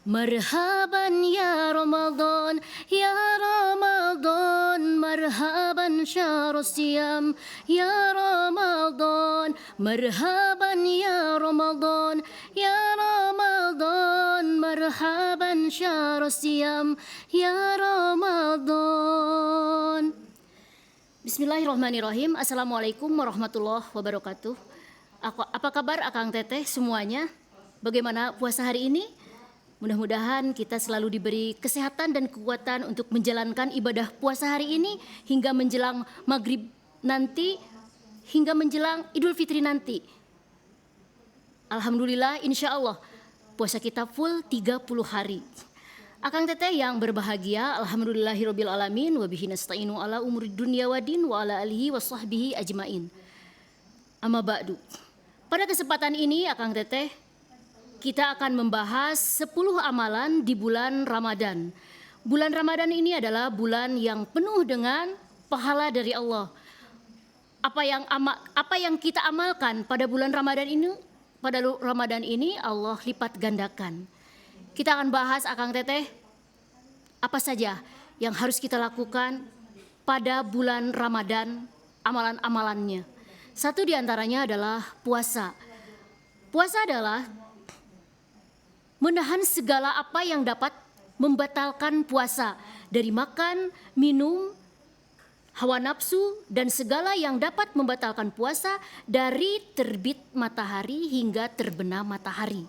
Marhaban ya Ramadan, ya Ramadan, marhaban syahrul siyam, ya Ramadan, marhaban ya Ramadan, ya Ramadan, marhaban syahrul siyam, ya Ramadan. Bismillahirrahmanirrahim. Assalamualaikum warahmatullahi wabarakatuh. Apa kabar Akang Teteh semuanya? Bagaimana puasa hari ini? Mudah-mudahan kita selalu diberi kesehatan dan kekuatan untuk menjalankan ibadah puasa hari ini hingga menjelang maghrib nanti, hingga menjelang Idul Fitri nanti. Alhamdulillah, insya Allah puasa kita full 30 hari. Akang Teteh yang berbahagia, alhamdulillahirabbil alamin wa bihi nasta'inu ala umuri dunya waddin wa ala alihi wa sahbihi ajmain. Amma ba'du. Pada kesempatan ini Akang Teteh, kita akan membahas 10 amalan di bulan Ramadan. Bulan Ramadan ini adalah bulan yang penuh dengan pahala dari Allah. Apa yang kita amalkan pada bulan Ramadan ini, Allah lipat gandakan. Kita akan bahas Akang Teteh apa saja yang harus kita lakukan pada bulan Ramadan, amalan-amalannya. Satu di antaranya adalah puasa. Puasa adalah menahan segala apa yang dapat membatalkan puasa, dari makan, minum, hawa nafsu, dan segala yang dapat membatalkan puasa dari terbit matahari hingga terbenam matahari.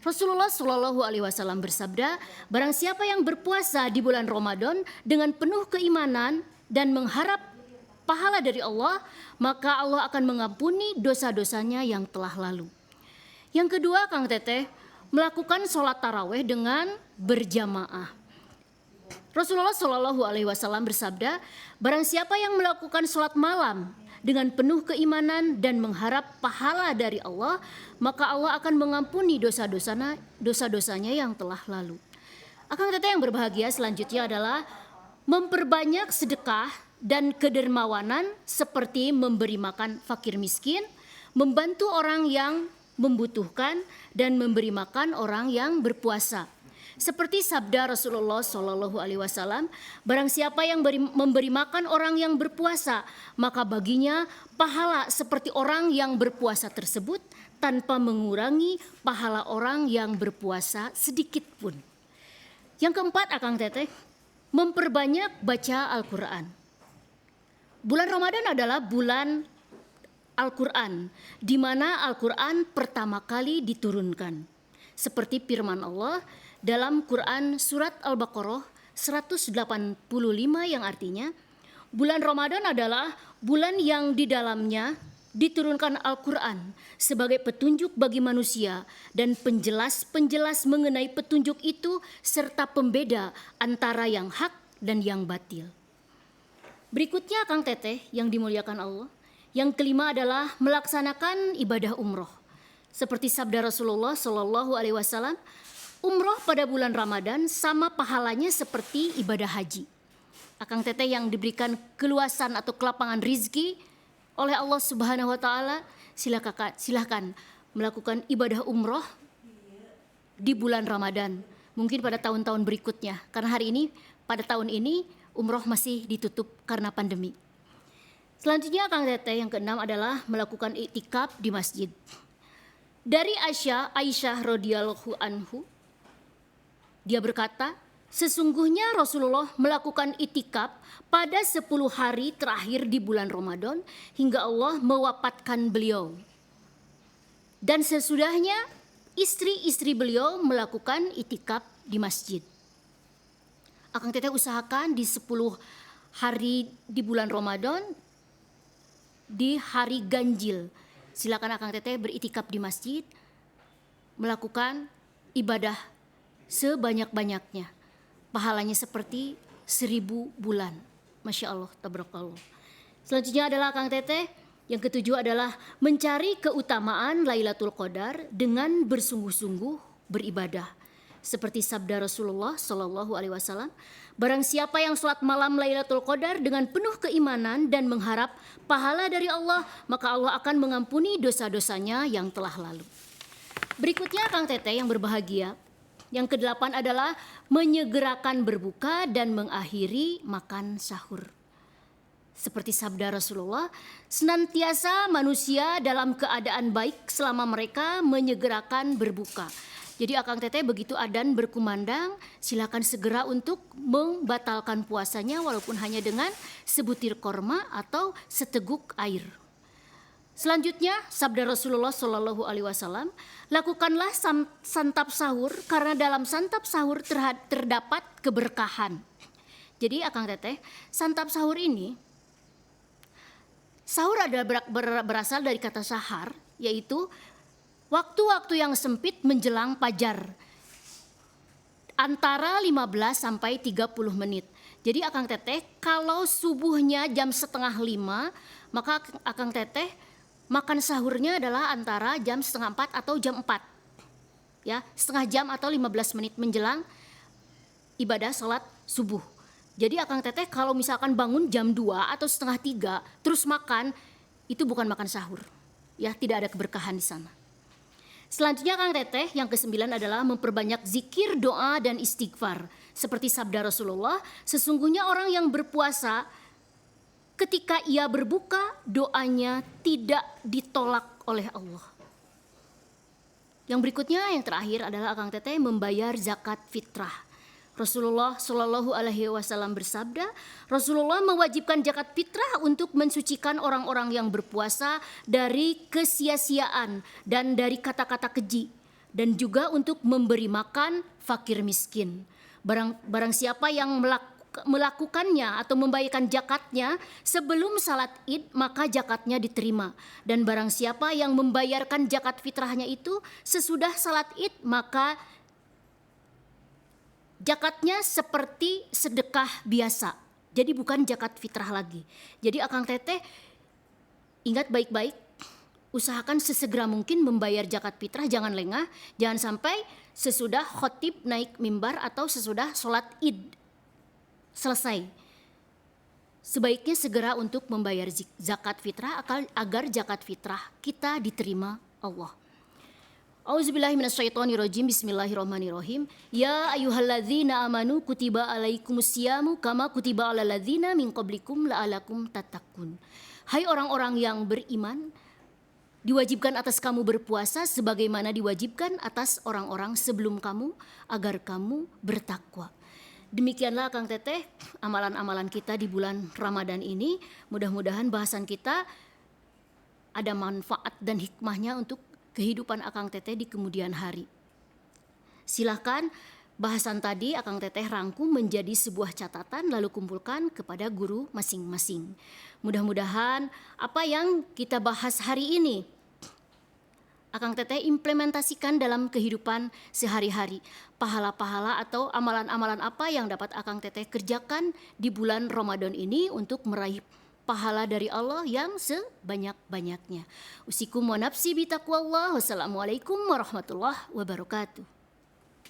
Rasulullah Shallallahu Alaihi Wasallam bersabda, barang siapa yang berpuasa di bulan Ramadan dengan penuh keimanan dan mengharap pahala dari Allah, maka Allah akan mengampuni dosa-dosanya yang telah lalu. Yang kedua, Kang Teteh, melakukan sholat taraweh dengan berjamaah. Rasulullah Shallallahu Alaihi Wasallam bersabda, barang siapa yang melakukan sholat malam dengan penuh keimanan dan mengharap pahala dari Allah, maka Allah akan mengampuni dosa-dosanya yang telah lalu. Akang Teteh yang berbahagia, selanjutnya adalah memperbanyak sedekah dan kedermawanan seperti memberi makan fakir miskin, membantu orang yang membutuhkan, dan memberi makan orang yang berpuasa. Seperti sabda Rasulullah Shallallahu Alaihi Wasallam, barang siapa yang memberi makan orang yang berpuasa, maka baginya pahala seperti orang yang berpuasa tersebut tanpa mengurangi pahala orang yang berpuasa sedikit pun. Yang keempat, Akang Teteh, memperbanyak baca Al-Quran. Bulan Ramadan adalah bulan Al-Quran, di mana Al-Quran pertama kali diturunkan. Seperti firman Allah dalam Quran surat Al-Baqarah 185 yang artinya, bulan Ramadan adalah bulan yang di dalamnya diturunkan Al-Quran sebagai petunjuk bagi manusia dan penjelas mengenai petunjuk itu serta pembeda antara yang hak dan yang batil. Berikutnya Kang Teteh yang dimuliakan Allah, yang kelima adalah melaksanakan ibadah umroh. Seperti sabda Rasulullah Shallallahu Alaihi Wasallam, umroh pada bulan Ramadan sama pahalanya seperti ibadah haji. Akang Teteh yang diberikan keluasan atau kelapangan rizki oleh Allah Subhanahu Wa Taala, silakan melakukan ibadah umroh di bulan Ramadan. Mungkin pada tahun-tahun berikutnya, karena pada tahun ini umroh masih ditutup karena pandemi. Selanjutnya Kang Teteh yang keenam adalah melakukan iktikaf di masjid. Dari Aisyah radhiyallahu anhu, dia berkata, sesungguhnya Rasulullah melakukan iktikaf pada 10 hari terakhir di bulan Ramadan hingga Allah mewafatkan beliau. Dan sesudahnya istri-istri beliau melakukan iktikaf di masjid. Akang Teteh usahakan di 10 hari di bulan Ramadan, di hari ganjil, silakan Akang Teteh beriktikaf di masjid, melakukan ibadah sebanyak-banyaknya. Pahalanya seperti 1000 bulan. Masya Allah, tabarakallah. Selanjutnya adalah Akang Teteh, yang ketujuh adalah mencari keutamaan Lailatul Qadar dengan bersungguh-sungguh beribadah. Seperti sabda Rasulullah Shallallahu Alaihi Wasallam, barang siapa yang sholat malam Lailatul Qadar dengan penuh keimanan dan mengharap pahala dari Allah, maka Allah akan mengampuni dosa-dosanya yang telah lalu. Berikutnya Kang Teteh yang berbahagia, Yang kedelapan adalah menyegerakan berbuka dan mengakhiri makan sahur. Seperti sabda Rasulullah, senantiasa manusia dalam keadaan baik selama mereka menyegerakan berbuka. Jadi Akang Teteh begitu adzan berkumandang, silakan segera untuk membatalkan puasanya walaupun hanya dengan sebutir korma atau seteguk air. Selanjutnya sabda Rasulullah Shallallahu Alaihi Wasallam, lakukanlah santap sahur karena dalam santap sahur terdapat keberkahan. Jadi Akang Teteh, santap sahur ini, sahur adalah berasal dari kata sahar, yaitu waktu-waktu yang sempit menjelang fajar, antara 15 sampai 30 menit. Jadi Akang Teteh kalau subuhnya jam 4:30, maka Akang Teteh makan sahurnya adalah antara jam 3:30 atau jam 4. Ya, setengah jam atau 15 menit menjelang ibadah salat subuh. Jadi Akang Teteh kalau misalkan bangun jam 2 atau 2:30 terus makan, itu bukan makan sahur. Ya, tidak ada keberkahan di sana. Selanjutnya Akang Teteh yang ke-9 adalah memperbanyak zikir, doa dan istighfar. Seperti sabda Rasulullah, sesungguhnya orang yang berpuasa ketika ia berbuka doanya tidak ditolak oleh Allah. Yang berikutnya yang terakhir adalah Akang Teteh membayar zakat fitrah. Rasulullah Shallallahu Alaihi Wasallam bersabda, Rasulullah mewajibkan zakat fitrah untuk mensucikan orang-orang yang berpuasa dari kesia-siaan dan dari kata-kata keji, dan juga untuk memberi makan fakir miskin. Barang siapa yang melakukannya atau membayarkan zakatnya sebelum salat Id, maka zakatnya diterima. Dan barang siapa yang membayarkan zakat fitrahnya itu sesudah salat Id, maka zakatnya seperti sedekah biasa. Jadi bukan zakat fitrah lagi. Jadi Akang Teteh ingat baik-baik, usahakan sesegera mungkin membayar zakat fitrah, jangan lengah, jangan sampai sesudah khotib naik mimbar atau sesudah sholat Id selesai. Sebaiknya segera untuk membayar zakat fitrah agar zakat fitrah kita diterima Allah. Auzubillahiminasyaitonirrajim. Bismillahirrahmanirrahim. Ya ayyuhalladzina amanu kutiba alaikumusyamu kama kutiba alal ladzina min qablikum la'alakum tattaqun. Hai orang-orang yang beriman, diwajibkan atas kamu berpuasa sebagaimana diwajibkan atas orang-orang sebelum kamu agar kamu bertakwa. Demikianlah Akang Teteh amalan-amalan kita di bulan Ramadan ini. Mudah-mudahan bahasan kita ada manfaat dan hikmahnya untuk kehidupan Akang Teteh di kemudian hari. Silakan bahasan tadi Akang Teteh rangkum menjadi sebuah catatan lalu kumpulkan kepada guru masing-masing. Mudah-mudahan apa yang kita bahas hari ini Akang Teteh implementasikan dalam kehidupan sehari-hari. Pahala-pahala atau amalan-amalan apa yang dapat Akang Teteh kerjakan di bulan Ramadan ini untuk meraih pahala dari Allah yang sebanyak-banyaknya. Usikum wa nafsi bitaqwallah. Wassalamualaikum warahmatullahi wabarakatuh.